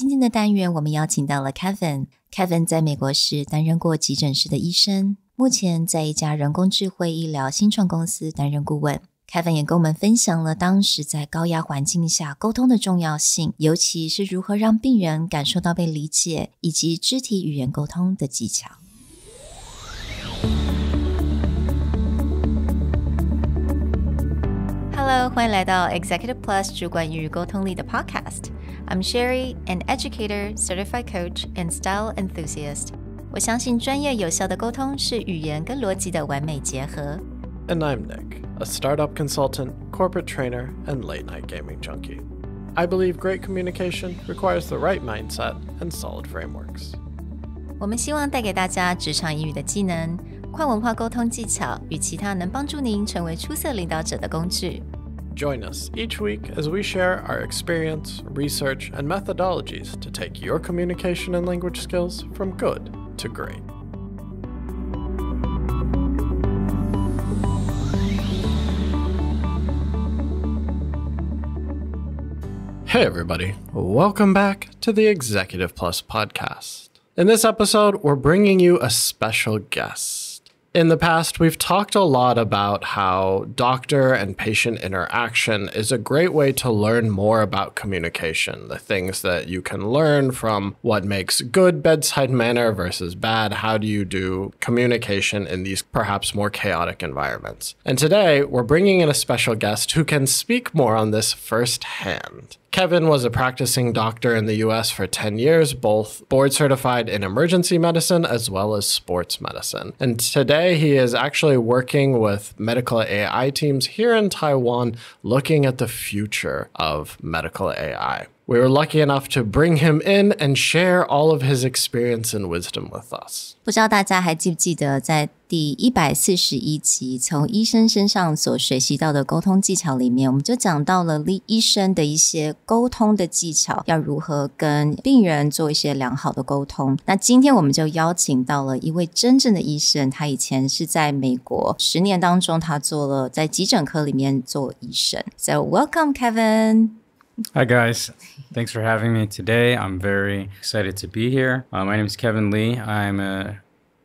今天的单元我们邀请到了 Kevin。Kevin 在美国是担任过急诊室的医生，目前在一家人工智慧医疗新创公司担任顾问。Kevin 也跟我们分享了当时在高压环境下沟通的重要性，尤其是如何让病人感受到被理解，以及肢体语言沟通的技巧。Hello， 欢迎来到 Executive Plus 主管与沟通力的 Podcast。I'm Sherry, an educator, certified coach, and style enthusiast. 我相信专业有效的沟通是语言跟逻辑的完美结合。And I'm Nick, a startup consultant, corporate trainer, and late-night gaming junkie. I believe great communication requires the right mindset and solid frameworks. 我们希望带给大家职场英语的技能、跨文化沟通技巧与其他能帮助您成为出色领导者的工具。Join us each week as we share our experience, research, and methodologies to take your communication and language skills from good to great. Hey everybody, welcome back to the Executive Plus podcast. In this episode, we're bringing you a special guest. In the past, we've talked a lot about how doctor and patient interaction is a great way to learn more about communication, the things that you can learn from what makes good bedside manner versus bad. How do you do communication in these perhaps more chaotic environments? And today, we're bringing in a special guest who can speak more on this firsthand. Kevin was a practicing doctor in the US for 10 years, both board certified in emergency medicine as well as sports medicine. And today he is actually working with medical AI teams here in Taiwan, looking at the future of medical AI. We were lucky enough to bring him in and share all of his experience and wisdom with us. 不知道大家还记不记得在第141集从医生身上所学习到的沟通技巧里面，我们就讲到了医生的一些沟通的技巧，要如何跟病人做一些良好的沟通。那今天我们就邀请到了一位真正的医生，他以前是在美国10年当中，他做了在急诊科里面做医生。So welcome, Kevin.Hi guys, thanks for having me today. I'm very excited to be here. My name is Kevin Lee. I'm an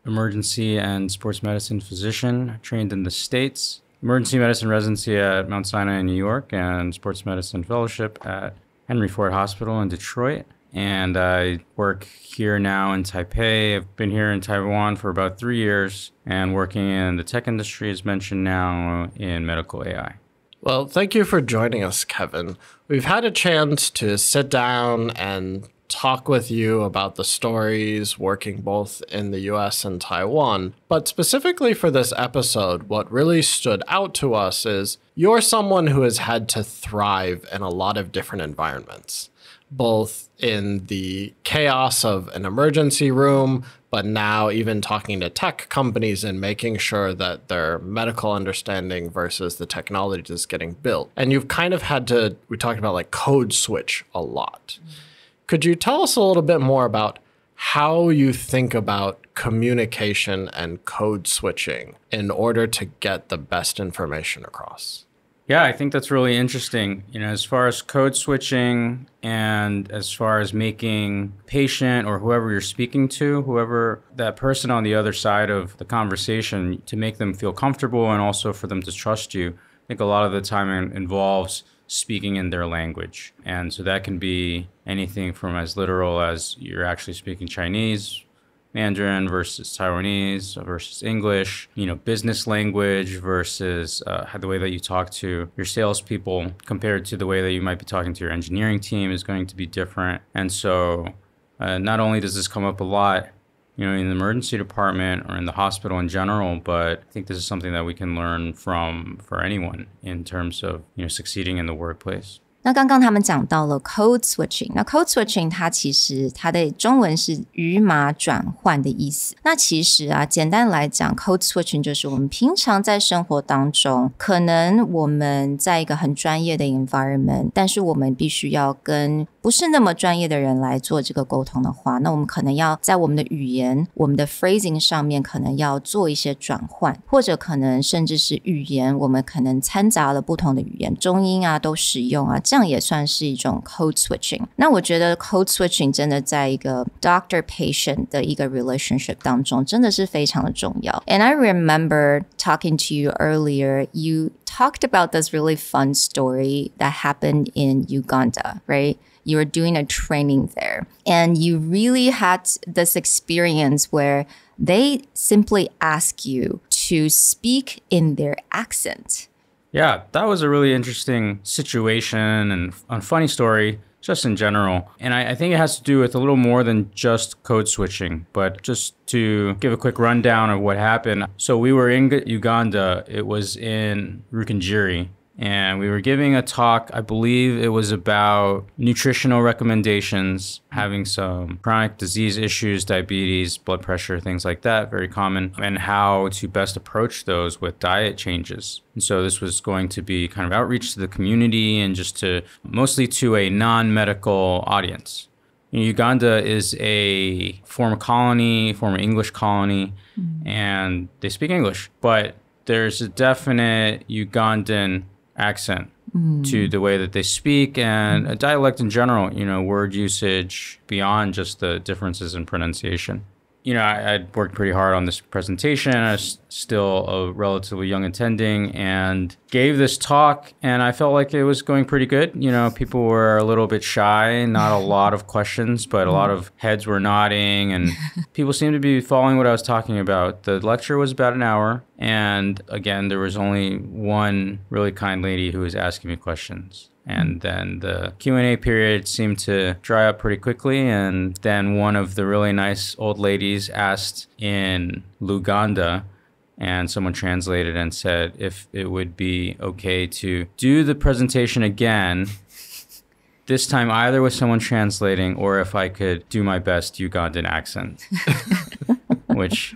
emergency and sports medicine physician trained in the States. Emergency medicine residency at Mount Sinai in New York and sports medicine fellowship at Henry Ford Hospital in Detroit. And I work here now in Taipei. I've been here in Taiwan for about 3 years and working in the tech industry, as mentioned now, in medical AI.Well, thank you for joining us, Kevin. We've had a chance to sit down and talk with you about the stories working both in the US and Taiwan. But specifically for this episode, what really stood out to us is you're someone who has had to thrive in a lot of different environments, both in the chaos of an emergency room, but now even talking to tech companies and making sure that their medical understanding versus the technology is getting built. And you've kind of had to, we talked about like code switch a lot. Could you tell us a little bit more about how you think about communication and code switching in order to get the best information across?Yeah, I think that's really interesting. As far as code switching and as far as making patient or whoever you're speaking to, whoever that person on the other side of the conversation, to make them feel comfortable and also for them to trust you, I think a lot of the time involves speaking in their language. And so that can be anything from as literal as you're actually speaking Chinese,Mandarin versus Taiwanese versus English, business language versus the way that you talk to your salespeople compared to the way that you might be talking to your engineering team is going to be different. And so not only does this come up a lot, in the emergency department or in the hospital in general, but I think this is something that we can learn from for anyone in terms of, succeeding in the workplace.那刚刚他们讲到了 code switching， 那 code switching 它其实它的中文是语码转换的意思。那其实简单来讲 code switching 就是我们平常在生活当中，可能我们在一个很专业的 environment， 但是我们必须要跟不是那么专业的人来做这个沟通的话，那我们可能要在我们的语言、我们的 phrasing 上面可能要做一些转换，或者可能甚至是语言，我们可能掺杂了不同的语言，中英啊都使用啊，这样也算是一种 code switching。那我觉得 code switching 真的在一个 doctor-patient 的一个 relationship 当中真的是非常的重要。And I remember talking to you earlier, you talked about this really fun story that happened in Uganda, right? You were doing a training there, and you really had this experience where they simply ask you to speak in their accent. Yeah, that was a really interesting situation and a funny story, just in general. And I think it has to do with a little more than just code switching, but just to give a quick rundown of what happened. So we were in Uganda. It was in Rukungiri. And we were giving a talk, I believe it was about nutritional recommendations, having some chronic disease issues, diabetes, blood pressure, things like that, very common, and how to best approach those with diet changes. And so this was going to be kind of outreach to the community and just to mostly to a non-medical audience. Uganda is a former colony, former English colony, and they speak English, but there's a definite Ugandan accent to the way that they speak and a dialect in general, word usage beyond just the differences in pronunciation. I'd worked pretty hard on this presentation. I was still a relatively young attending and gave this talk, and I felt like it was going pretty good. People were a little bit shy, not a lot of questions, but a lot of heads were nodding, and people seemed to be following what I was talking about. The lecture was about an hour, and again, there was only one really kind lady who was asking me questions. And then the Q&A period seemed to dry up pretty quickly. And then one of the really nice old ladies asked in Luganda, and someone translated and said if it would be okay to do the presentation again, this time either with someone translating or if I could do my best Ugandan accent, which...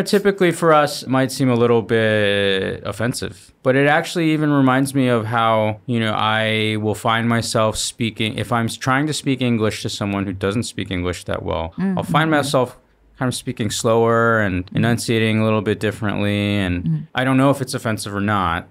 typically for us might seem a little bit offensive, but it actually even reminds me of how, I will find myself speaking, if I'm trying to speak English to someone who doesn't speak English that well, I'll find myself kind of speaking slower and enunciating a little bit differently. And I don't know if it's offensive or not.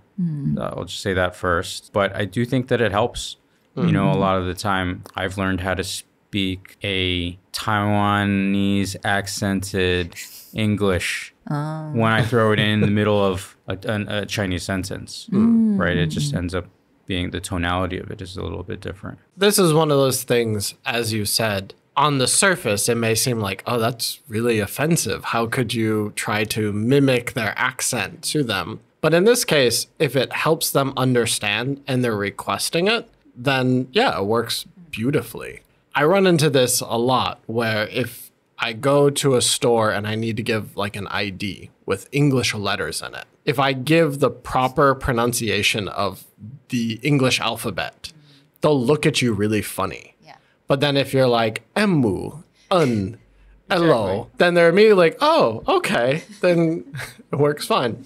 I'll just say that first. But I do think that it helps. A lot of the time I've learned how to speak a Taiwanese accented English when I throw it in the middle of a Chinese sentence, right? It just ends up being the tonality of it is a little bit different. This is one of those things, as you said, on the surface, it may seem like, oh, that's really offensive. How could you try to mimic their accent to them? But in this case, if it helps them understand and they're requesting it, then yeah, it works beautifully. I run into this a lot where if I go to a store and I need to give like an ID with English letters in it, if I give the proper pronunciation of the English alphabet, they'll look at you really funny. Yeah. But then if you're like, emu, hello, then they're immediately like, oh, okay, then it works fine.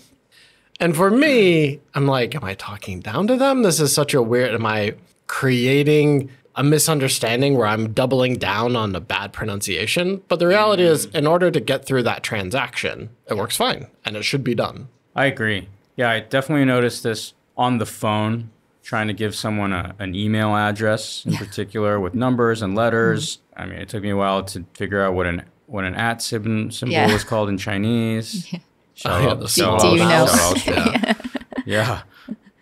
And for me, I'm like, am I talking down to them? This is such a weird, am I creating a misunderstanding where I'm doubling down on the bad pronunciation? But the reality is, in order to get through that transaction, it works fine and it should be done. I agree. Yeah, I definitely noticed this on the phone, trying to give someone an email address in particular with numbers and letters. I mean, it took me a while to figure out what an at symbol was called in Chinese. Do you know? Yeah.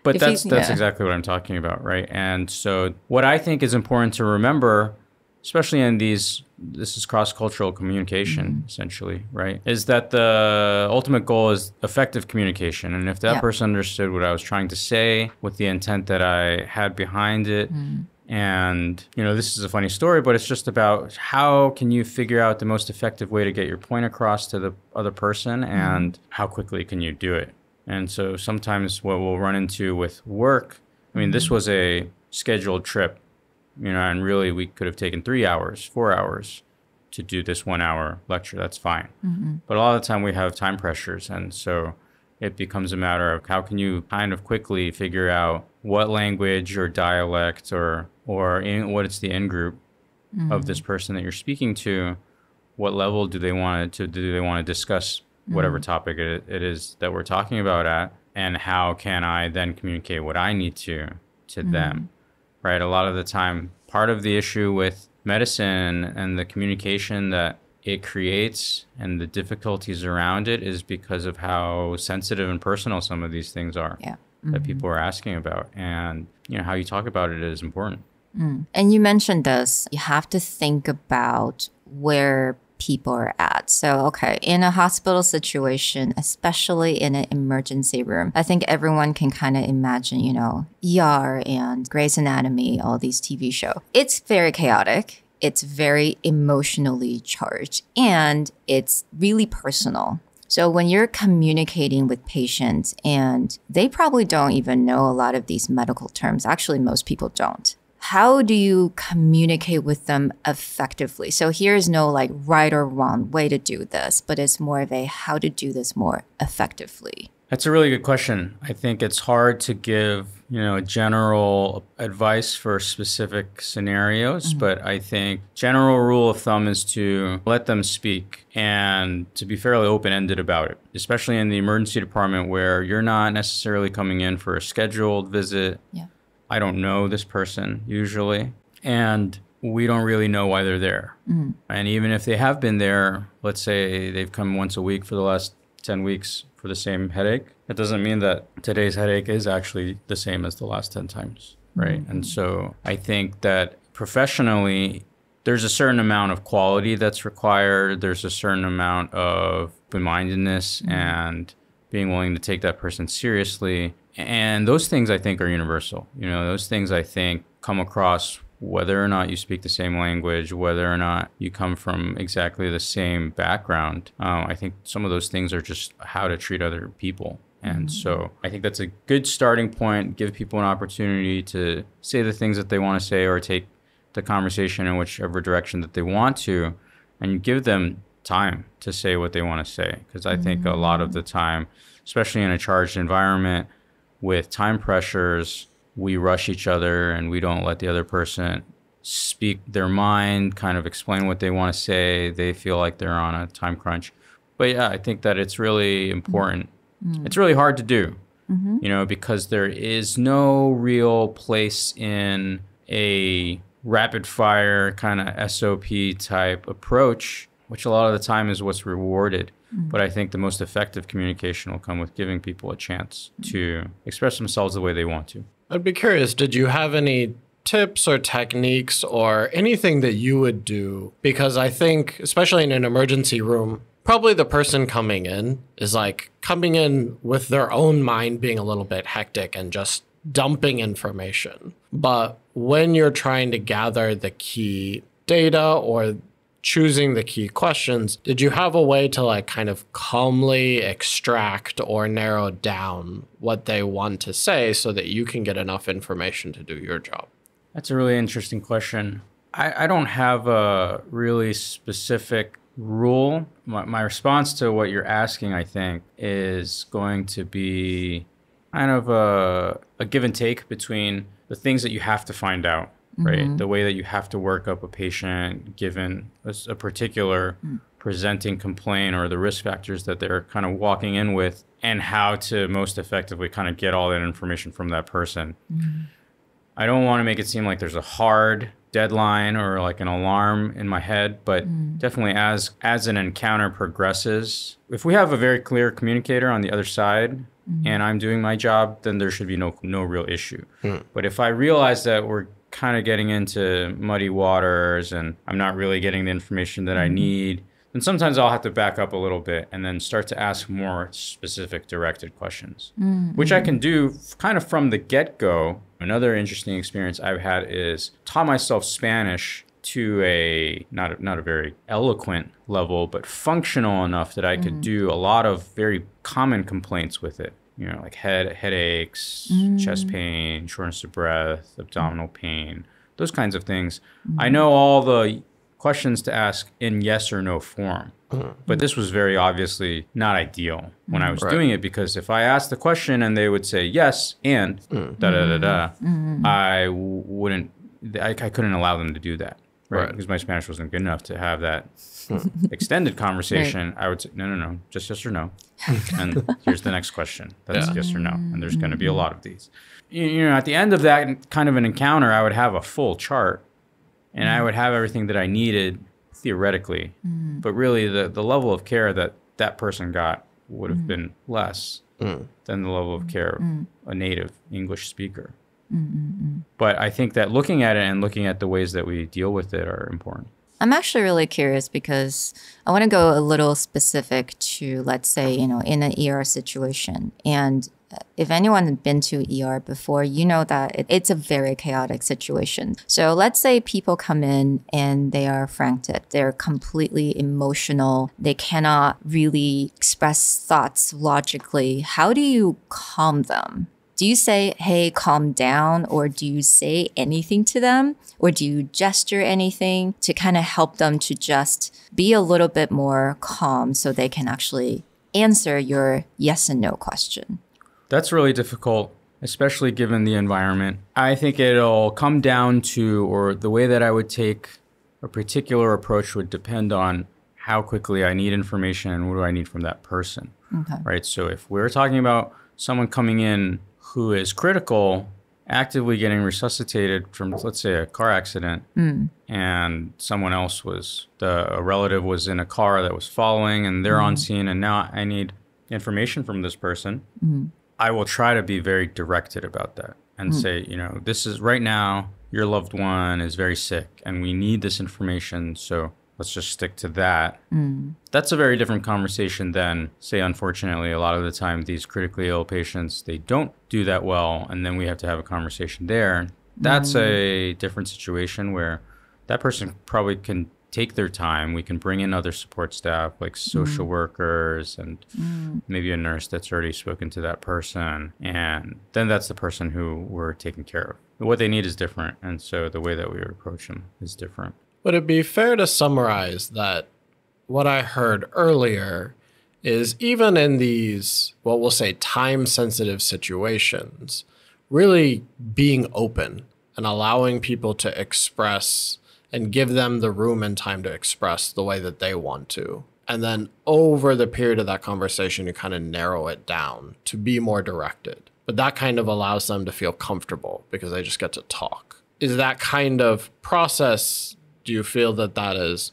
But that's exactly what I'm talking about, right? And so what I think is important to remember, especially in this is cross-cultural communication, essentially, right? Is that the ultimate goal is effective communication. And if that person understood what I was trying to say with the intent that I had behind it, and, this is a funny story, but it's just about how can you figure out the most effective way to get your point across to the other person and how quickly can you do it? And so sometimes what we'll run into with work, I mean, this was a scheduled trip, and really we could have taken 3 hours, 4 hours to do this 1 hour lecture. That's fine. But a lot of the time we have time pressures. And so it becomes a matter of how can you kind of quickly figure out what language or dialect or what's the in group of this person that you're speaking to? What level do they want to discuss whatever topic it is that we're talking about at? And how can I then communicate what I need to them, right? A lot of the time, part of the issue with medicine and the communication that it creates and the difficulties around it is because of how sensitive and personal some of these things are that people are asking about. And, how you talk about it is important. And you mentioned this, you have to think about where people are at. So, okay, in a hospital situation, especially in an emergency room, I think everyone can kind of imagine, ER and Grey's Anatomy, all these TV shows. It's very chaotic. It's very emotionally charged and it's really personal. So when you're communicating with patients and they probably don't even know a lot of these medical terms, actually most people don't. How do you communicate with them effectively? So here's no right or wrong way to do this, but it's more of a how to do this more effectively. That's a really good question. I think it's hard to give, general advice for specific scenarios, but I think general rule of thumb is to let them speak and to be fairly open-ended about it, especially in the emergency department where you're not necessarily coming in for a scheduled visit. Yeah. I don't know this person usually, and we don't really know why they're there. And even if they have been there, let's say they've come once a week for the last 10 weeks for the same headache, it doesn't mean that today's headache is actually the same as the last 10 times, right? And so I think that professionally, there's a certain amount of quality that's required. There's a certain amount of open-mindedness and being willing to take that person seriously. And those things I think are universal. Those things I think come across whether or not you speak the same language, whether or not you come from exactly the same background. I think some of those things are just how to treat other people. And so I think that's a good starting point. Give people an opportunity to say the things that they want to say or take the conversation in whichever direction that they want to, and give them time to say what they want to say. Because I think a lot of the time, especially in a charged environment with time pressures, we rush each other and we don't let the other person speak their mind, kind of explain what they want to say. They feel like they're on a time crunch. But yeah, I think that it's really important. It's really hard to do, because there is no real place in a rapid fire kind of SOP type approach, which a lot of the time is what's rewarded. But I think the most effective communication will come with giving people a chance to express themselves the way they want to. I'd be curious, did you have any tips or techniques or anything that you would do? Because I think, especially in an emergency room, probably the person coming in is coming in with their own mind being a little bit hectic and just dumping information. But when you're trying to gather the key data or choosing the key questions, did you have a way to kind of calmly extract or narrow down what they want to say so that you can get enough information to do your job? That's a really interesting question. I don't have a really specific rule. My response to what you're asking, I think, is going to be kind of a give and take between the things that you have to find out, right? The way that you have to work up a patient given a particular presenting complaint or the risk factors that they're kind of walking in with, and how to most effectively kind of get all that information from that person. I don't want to make it seem like there's a hard deadline or an alarm in my head, but definitely as an encounter progresses, if we have a very clear communicator on the other side and I'm doing my job, then there should be no real issue. But if I realize that we're kind of getting into muddy waters and I'm not really getting the information that I need, then sometimes I'll have to back up a little bit and then start to ask more specific directed questions, which I can do kind of from the get-go. Another interesting experience I've had is taught myself Spanish to a not a very eloquent level, but functional enough that I could do a lot of very common complaints with it. Like headaches, chest pain, shortness of breath, abdominal pain, those kinds of things. I know all the questions to ask in yes or no form. But this was very obviously not ideal when I was doing it, because if I asked the question and they would say yes and I wouldn't I couldn't allow them to do that, right? Because my Spanish wasn't good enough to have that extended conversation. Right. I would say, no, just yes or no. And here's the next question. That's yes or no. And there's going to be a lot of these. At the end of that kind of an encounter, I would have a full chart and I would have everything that I needed theoretically. But really the level of care that person got would have been less than the level of care of a native English speaker. But I think that looking at it and looking at the ways that we deal with it are important. I'm actually really curious because I want to go a little specific to, let's say, in an ER situation. And if anyone had been to ER before, you know that it's a very chaotic situation. So let's say people come in and they are frantic. They're completely emotional. They cannot really express thoughts logically. How do you calm them? Do you say, hey, calm down? Or do you say anything to them? Or do you gesture anything to kind of help them to just be a little bit more calm so they can actually answer your yes and no question? That's really difficult, especially given the environment. I think it'll come down to, or the way that I would take a particular approach would depend on how quickly I need information and what do I need from that person, right? So if we're talking about someone coming in who is critical, actively getting resuscitated from, let's say, a car accident, and someone else a relative was in a car that was following and they're on scene and now I need information from this person, I will try to be very directed about that and say, this is right now, your loved one is very sick and we need this information. So let's just stick to that. That's a very different conversation than, say, unfortunately, a lot of the time, these critically ill patients, they don't do that well. And then we have to have a conversation there. That's a different situation where that person probably can take their time. We can bring in other support staff like social workers and maybe a nurse that's already spoken to that person. And then that's the person who we're taking care of. What they need is different. And so the way that we approach them is different. Would it be fair to summarize that what I heard earlier is even in these, what we'll say, time-sensitive situations, really being open and allowing people to express and give them the room and time to express the way that they want to. And then over the period of that conversation, you kind of narrow it down to be more directed. But that kind of allows them to feel comfortable because they just get to talk. Is that kind of process, do you feel that is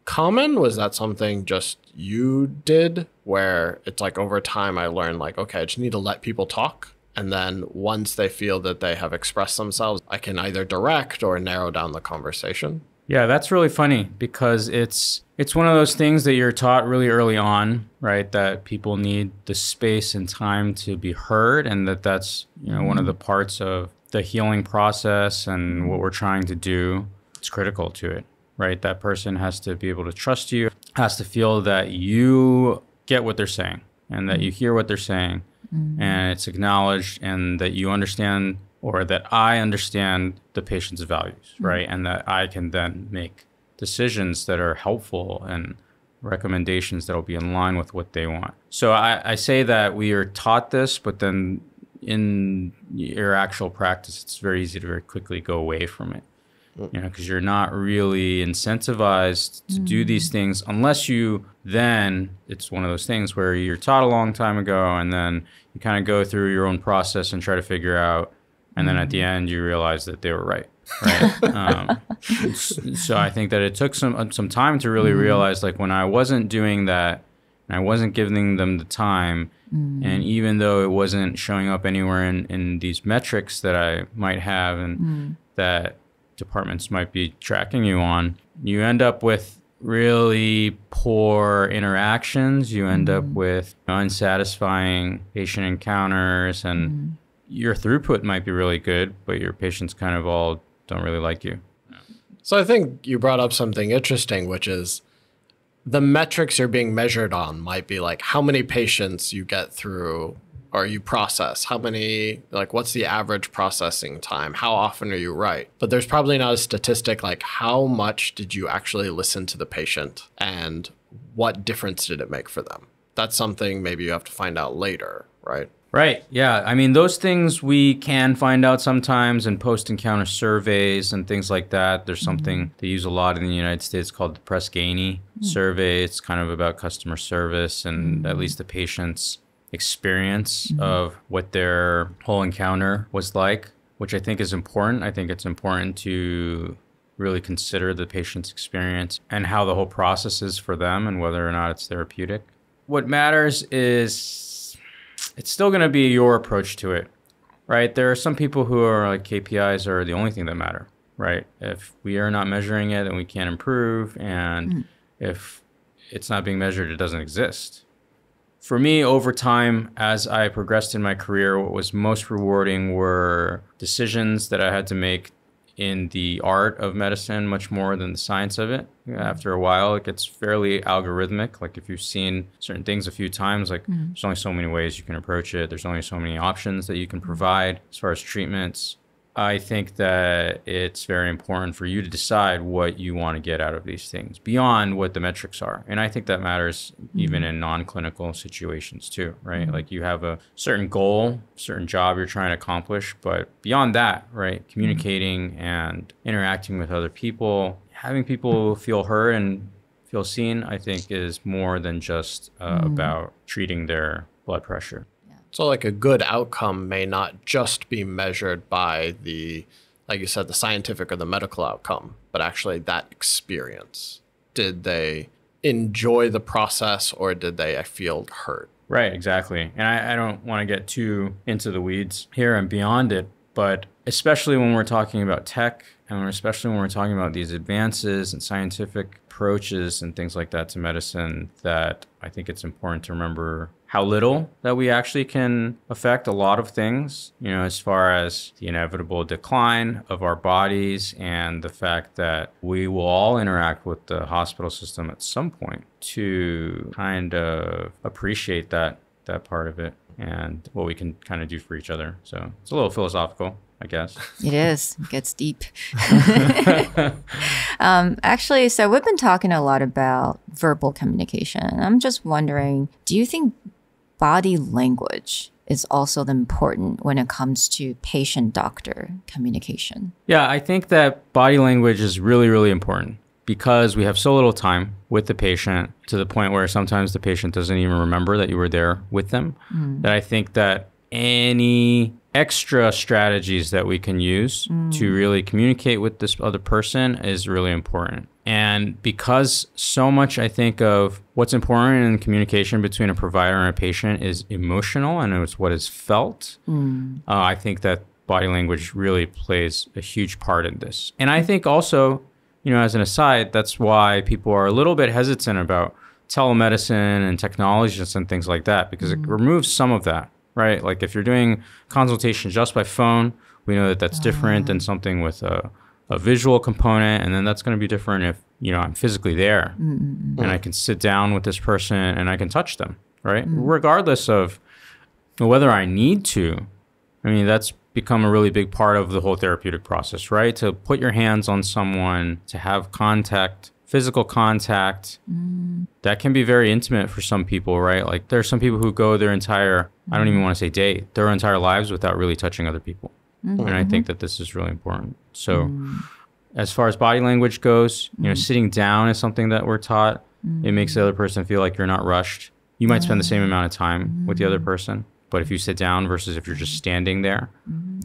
common? Was that something just you did where it's like over time I learned like, okay, I just need to let people talk. And then once they feel that they have expressed themselves, I can either direct or narrow down the conversation? Yeah, that's really funny because it's one of those things that you're taught really early on, right? That people need the space and time to be heard, and that's one of the parts of the healing process and what we're trying to do. It's critical to it, right? That person has to be able to trust you, has to feel that you get what they're saying and that you hear what they're saying and it's acknowledged and that you understand or that I understand the patient's values, right? And that I can then make decisions that are helpful and recommendations that will be in line with what they want. So I say that we are taught this, but then in your actual practice, it's very easy to very quickly go away from it. Because you're not really incentivized to do these things unless it's one of those things where you're taught a long time ago and then you kind of go through your own process and try to figure out, and then at the end you realize that they were right? So I think that it took some time to really realize, like, when I wasn't doing that and I wasn't giving them the time, and even though it wasn't showing up anywhere in these metrics that I might have and that departments might be tracking you on, you end up with really poor interactions. You end up with unsatisfying patient encounters, and your throughput might be really good, but your patients kind of all don't really like you. So I think you brought up something interesting, which is the metrics you're being measured on might be like how many patients you get through or you process, how many, like what's the average processing time? How often are you right? But there's probably not a statistic like how much did you actually listen to the patient and what difference did it make for them? That's something maybe you have to find out later, right? Right. Yeah. I mean, those things we can find out sometimes in post-encounter surveys and things like that. There's something they use a lot in the United States called the Press-Ganey survey. It's kind of about customer service and at least the patient's experience of what their whole encounter was like, which I think is important. I think it's important to really consider the patient's experience and how the whole process is for them and whether or not it's therapeutic. What matters is it's still going to be your approach to it, right? There are some people who are like KPIs are the only thing that matter, right? If we are not measuring it, then we can't improve. And if it's not being measured, it doesn't exist. For me, over time, as I progressed in my career, what was most rewarding were decisions that I had to make in the art of medicine much more than the science of it. After a while, it gets fairly algorithmic. Like if you've seen certain things a few times, like there's only so many ways you can approach it. There's only so many options that you can provide as far as treatments. I think that it's very important for you to decide what you want to get out of these things beyond what the metrics are. And I think that matters even in non-clinical situations too, right? Like you have a certain goal, certain job you're trying to accomplish, but beyond that, right? Communicating and interacting with other people, having people feel heard and feel seen, I think is more than just about treating their blood pressure. So like a good outcome may not just be measured by the, like you said, the scientific or the medical outcome, but actually that experience. Did they enjoy the process or did they feel hurt? Right, exactly. And I don't want to get too into the weeds here and beyond it, but especially when we're talking about tech and especially when we're talking about these advances and scientific approaches and things like that to medicine, that I think it's important to remember how little that we actually can affect a lot of things, you know, as far as the inevitable decline of our bodies and the fact that we will all interact with the hospital system at some point, to kind of appreciate that part of it and what we can kind of do for each other. So it's a little philosophical, I guess. It is. It gets deep. Actually, so we've been talking a lot about verbal communication. I'm just wondering, do you think body language is also important when it comes to patient-doctor communication? Yeah, I think that body language is really, really important because we have so little time with the patient to the point where sometimes the patient doesn't even remember that you were there with them. That I think that any extra strategies that we can use to really communicate with this other person is really important. And because so much, I think, of what's important in communication between a provider and a patient is emotional and it's what is felt, I think that body language really plays a huge part in this. And I think also, you know, as an aside, that's why people are a little bit hesitant about telemedicine and technologies and things like that, because it removes some of that. Right? Like if you're doing consultation just by phone, we know that that's different than something with a visual component. And then that's going to be different if, you know, I'm physically there and I can sit down with this person and I can touch them, right? Regardless of whether I need to. I mean, that's become a really big part of the whole therapeutic process, right? To put your hands on someone, to have contact, physical contact, that can be very intimate for some people, right? Like there are some people who go their entire, I don't even want to say day, their entire lives without really touching other people. And I think that this is really important. So as far as body language goes, you know, sitting down is something that we're taught. It makes the other person feel like you're not rushed. You might spend the same amount of time with the other person, but if you sit down versus if you're just standing there,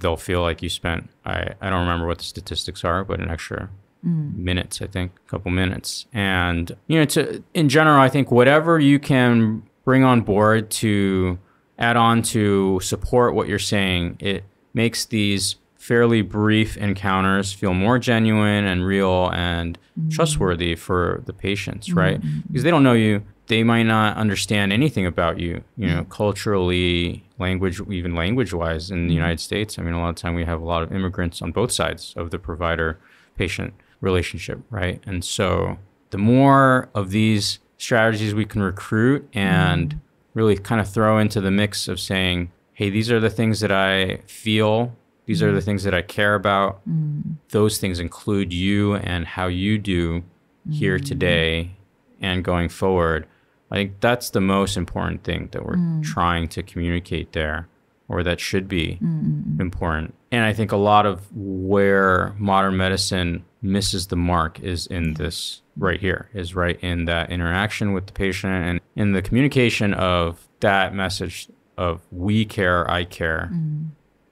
they'll feel like you spent, I don't remember what the statistics are, but an extra minutes, I think, a couple minutes. And, you know, in general, I think whatever you can bring on board to add on to support what you're saying, it makes these fairly brief encounters feel more genuine and real and trustworthy for the patients, right? Because they don't know you. They might not understand anything about you, you know, culturally, even language-wise in the United States. I mean, a lot of time we have a lot of immigrants on both sides of the provider-patient relationship, right? And so the more of these strategies we can recruit and really kind of throw into the mix of saying, hey, these are the things that I feel, these are the things that I care about. Those things include you and how you do here today and going forward. I think that's the most important thing that we're trying to communicate there. or that should be important. And I think a lot of where modern medicine misses the mark is in this right here, is right in that interaction with the patient and in the communication of that message of we care, I care,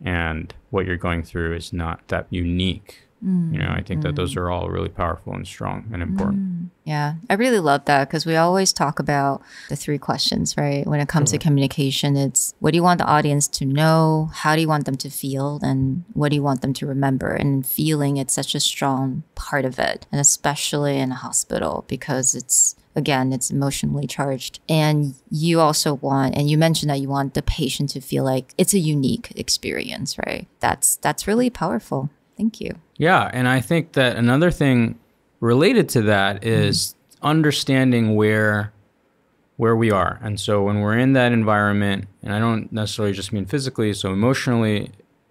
and what you're going through is not that unique. I think that those are all really powerful and strong and important. Yeah, I really love that because we always talk about the 3 questions, right? When it comes to communication, it's what do you want the audience to know? How do you want them to feel? And what do you want them to remember? And feeling, it's such a strong part of it. And especially in a hospital because it's emotionally charged. And you also want, and you mentioned that you want the patient to feel like it's a unique experience, right? That's really powerful. Thank you. Yeah. And I think that another thing related to that is understanding where we are. And so when we're in that environment, and I don't necessarily just mean physically, so emotionally,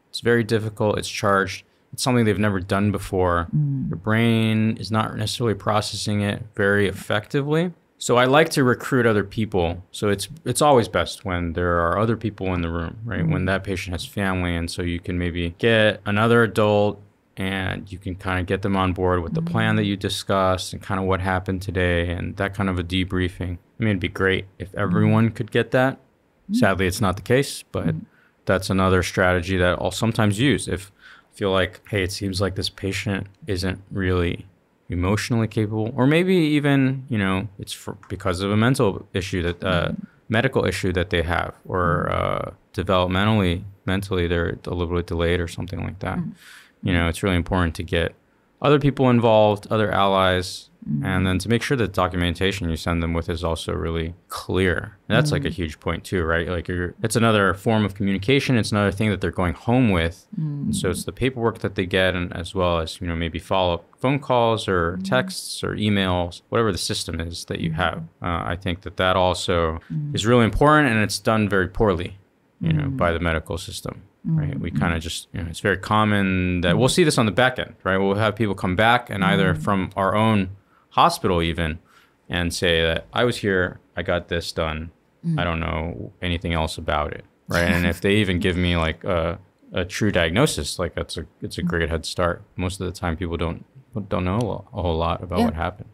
it's very difficult. It's charged. It's something they've never done before. Your brain is not necessarily processing it very effectively. So I like to recruit other people. So it's always best when there are other people in the room, right? When that patient has family. And so you can maybe get another adult and you can kind of get them on board with the plan that you discussed and kind of what happened today and that kind of a debriefing. I mean, it'd be great if everyone could get that. Sadly, it's not the case, but that's another strategy that I'll sometimes use if I feel like, hey, it seems like this patient isn't really emotionally capable, or maybe even, it's because of a mental issue that medical issue that they have, or mentally they're a little bit delayed or something like that. It's really important to get other people involved, other allies, and then to make sure that documentation you send them with is also really clear. And that's like a huge point too, right? Like it's another form of communication. It's another thing that they're going home with. And so it's the paperwork that they get, and as well as, maybe follow-up phone calls or texts or emails, whatever the system is that you have. I think that also is really important, and it's done very poorly, by the medical system. Right. We kind of just, it's very common that we'll see this on the back end, right? We'll have people come back and either from our own hospital even and say that I was here, I got this done. I don't know anything else about it. Right. And if they even give me like a true diagnosis, like it's a great head start. Most of the time people don't know a whole lot about what happened.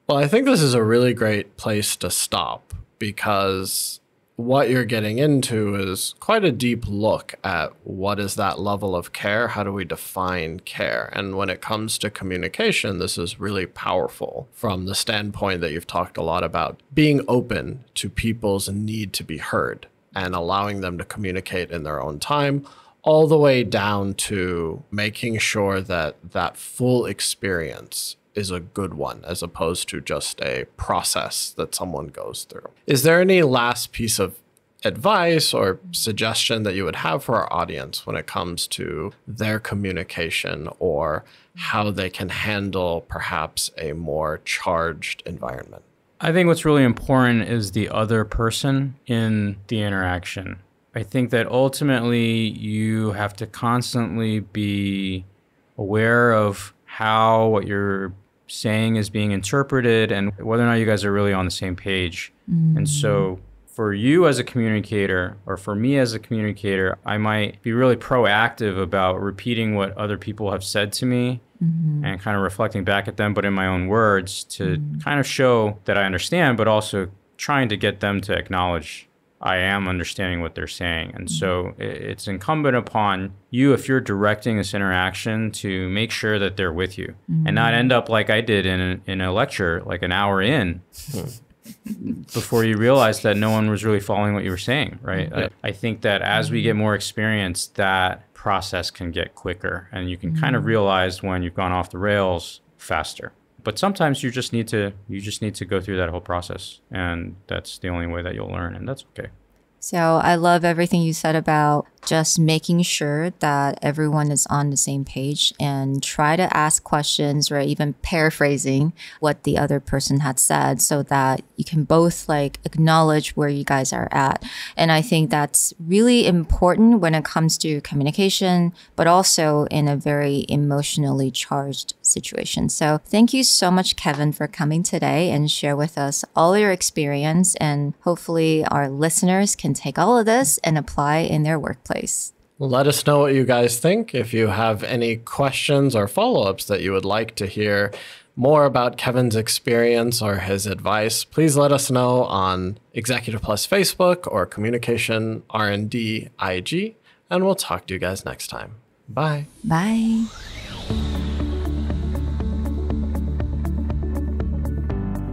Well, I think this is a really great place to stop because what you're getting into is quite a deep look at what is that level of care? How do we define care? And when it comes to communication, this is really powerful from the standpoint that you've talked a lot about being open to people's need to be heard and allowing them to communicate in their own time, all the way down to making sure that that full experience is a good one as opposed to just a process that someone goes through. Is there any last piece of advice or suggestion that you would have for our audience when it comes to their communication or how they can handle perhaps a more charged environment? I think what's really important is the other person in the interaction. I think that ultimately you have to constantly be aware of how what you're saying is being interpreted and whether or not you guys are really on the same page. And so for you as a communicator, or for me as a communicator, I might be really proactive about repeating what other people have said to me and kind of reflecting back at them, but in my own words to kind of show that I understand, but also trying to get them to acknowledge I am understanding what they're saying. And so it's incumbent upon you, if you're directing this interaction, to make sure that they're with you and not end up like I did in a lecture, like an hour in before you realize that no one was really following what you were saying, right? I think that as we get more experience, that process can get quicker and you can kind of realize when you've gone off the rails faster. But sometimes you just need to go through that whole process, and that's the only way that you'll learn, and that's okay. So I love everything you said about just making sure that everyone is on the same page and try to ask questions or even paraphrasing what the other person had said so that you can both like acknowledge where you guys are at. And I think that's really important when it comes to communication, but also in a very emotionally charged situation. So thank you so much, Kevin, for coming today and share with us all your experience, and hopefully our listeners can can take all of this and apply in their workplace. Let us know what you guys think. If you have any questions or follow-ups that you would like to hear more about Kevin's experience or his advice, please let us know on Executive Plus Facebook or Communication R&D IG, and we'll talk to you guys next time. Bye. Bye.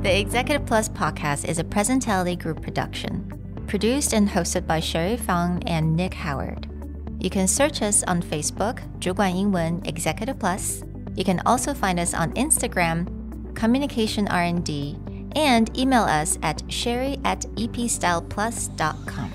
The Executive Plus podcast is a Presentality Group production, produced and hosted by Sherry Fang and Nick Howard. You can search us on Facebook, 主管英文 Executive Plus. You can also find us on Instagram, Communication R&D, and email us at sherry@epstyleplus.com.